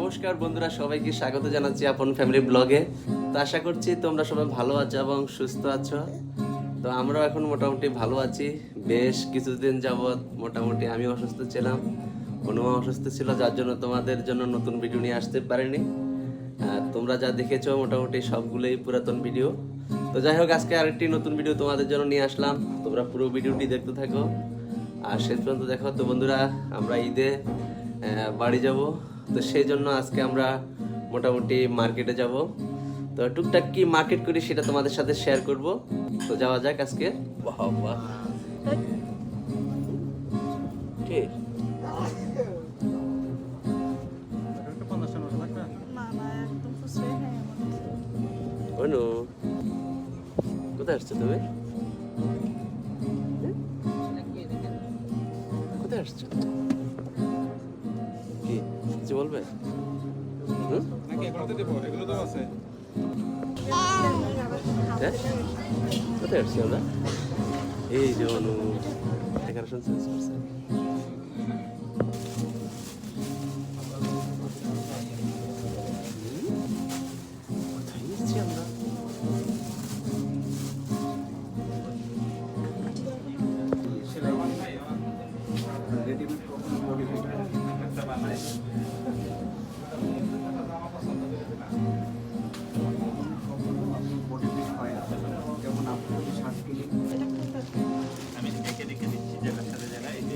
নমস্কার বন্ধুরা, সবাইকে স্বাগত জানাচ্ছি আপন ফ্যামিলি ব্লগে। তো আশা করছি তোমরা সবাই ভালো আছো এবং সুস্থ আছো। তো আমরাও এখন মোটামুটি ভালো আছি। বেশ কিছুদিন যাবৎ মোটামুটি আমি অসুস্থ ছিলাম, অনুমা অসুস্থ ছিল, যার জন্য তোমাদের জন্য নতুন ভিডিও নিয়ে আসতে পারিনি। তোমরা যা দেখেছো মোটামুটি সবগুলোই পুরাতন ভিডিও। তো যাই হোক, আজকে আরেকটি নতুন ভিডিও তোমাদের জন্য নিয়ে আসলাম। তোমরা পুরো ভিডিওটি দেখতে থাকো আর শেষ পর্যন্ত দেখো। তো বন্ধুরা, আমরা ঈদে বাড়ি যাব, তো সেই জন্য আজকে আমরা মোটামুটি মার্কেটে যাব। তো টুকটাক কি মার্কেট করি সেটা তোমাদের সাথে শেয়ার করব। তো যাওয়া যাক আজকে। বাবা কে অনু, কোথায় আসছো তুমি? কোথায় আসছো? কি কিছু বলবে? কোথায় আসছি আমরা? এই যে অনু ডেকোরেশন চেঞ্জ করছে। কোথায় এসেছি আমরা? আমি দেখে দেখে দিচ্ছি জায়গার সাথে জায়গায় এই যে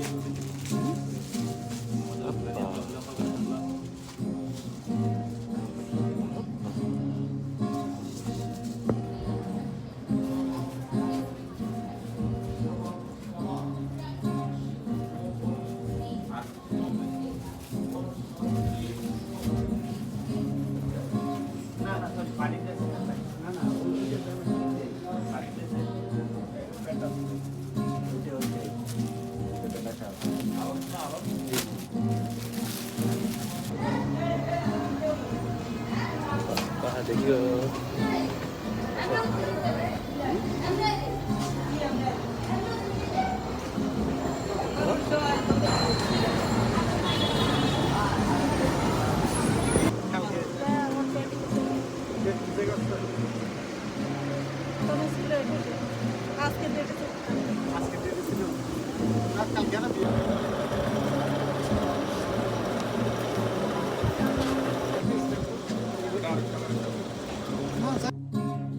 দেখিও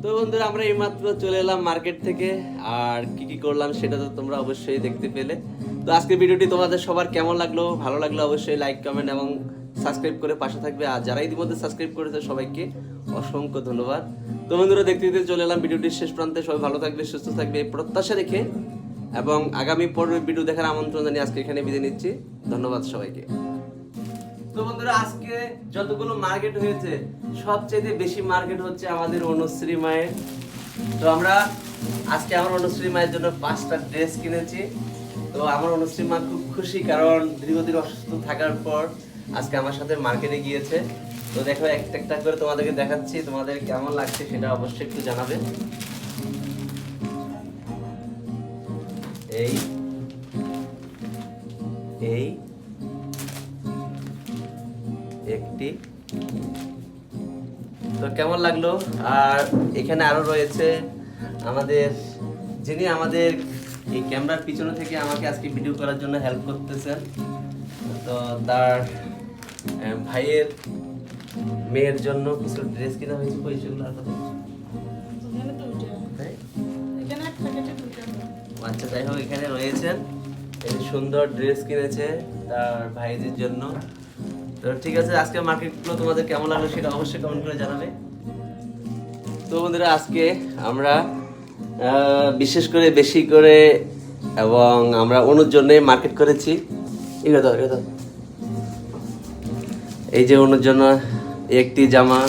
তো বন্ধুরা, আমরা এইমাত্র চলে এলাম মার্কেট থেকে। আর কি কি করলাম সেটা তো তোমরা অবশ্যই দেখতে পেলে। তো আজকের ভিডিওটি তোমাদের সবার কেমন লাগলো? ভালো লাগলো অবশ্যই লাইক, কমেন্ট এবং সাবস্ক্রাইব করে পাশে থাকবে। আর যারা ইতিমধ্যে সাবস্ক্রাইব করেছে সবাইকে অসংখ্য ধন্যবাদ। তো বন্ধুরা, দেখতে দেখতে চলে এলাম ভিডিওটির শেষ প্রান্তে। সবাই ভালো থাকবে, সুস্থ থাকবে এই প্রত্যাশা রেখে এবং আগামী পর্বে ভিডিও দেখার আমন্ত্রণ জানিয়ে আজকে এখানে বিদায় নিচ্ছি। ধন্যবাদ সবাইকে। তো বন্ধুরা, আজকে যতগুলো মার্কেট হয়েছে সবচেয়ে বেশি মার্কেট হচ্ছে আমাদের অনুশ্রী মায়ের। তো আমরা আজকে আমার অনুশ্রী মায়ের জন্য 5টা ড্রেস কিনেছি। তো আমার অনুশ্রী মা খুব খুশি, কারণ দীর্ঘদিন অসুস্থ থাকার পর আজকে আমার সাথে মার্কেটে গিয়েছে। তো দেখো, একটা একটা করে তোমাদেরকে দেখাচ্ছি, তোমাদের কেমন লাগছে সেটা অবশ্যই একটু জানাবে। এই এই একটি, তো কেমন লাগলো? আর এখানে আরো রয়েছে আমাদের, যিনি আমাদের এই ক্যামেরার পিছনে থেকে আমাকে আজকে ভিডিও করার জন্য হেল্প করতেছেন। তো তার ভাইয়ের মেয়ের জন্য কিছু ড্রেস কিনা হয়েছে। পয়সাগুলো আর কত? আচ্ছা, যাই হোক, এখানে রয়েছেন, এই সুন্দর ড্রেস কিনেছে তার ভাইদের জন্য। তো ঠিক আছে, আজকে মার্কেটগুলো তোমাদের কেমন লাগলো সেটা অবশ্যই কমেন্ট করে জানাবে। তো বন্ধুরা, আজকে আমরা বিশেষ করে বেশি করে এবং আমরা অনুর জন্য মার্কেট করেছি। এই যে অনুর জন্য একটি জামা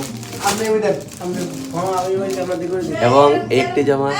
এবং একটি জামা